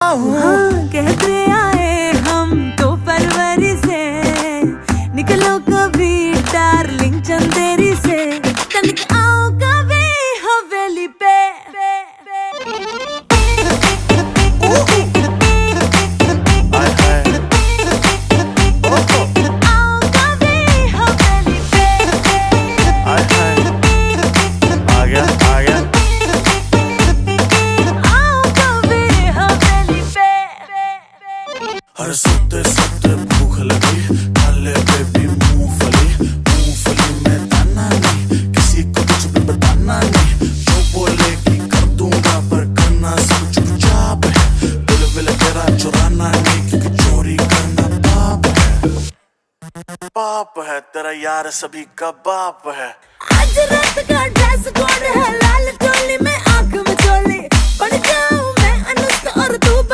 हाँ, कहते आए हम तो फरवरी से, निकलो कभी डार्लिंग चंदेरी से, तनिक आओ कभी हवेली पे। हर सोते सोते भूख लगी, खाले बेबी मूंगफली, मूंगफली में दाना नहीं, किसी को कुछ भी बताना नहीं, जो बोलेगी कर दूंगा पर करना सब चुपचाप है, दिल विल तेरा चुराना नहीं क्योंकि चोरी करना पाप है, पाप है तेरा यार सभी का बाप है। आज रात का ड्रेस कोड है लाल चोली में आंख में चोली, पड़ जा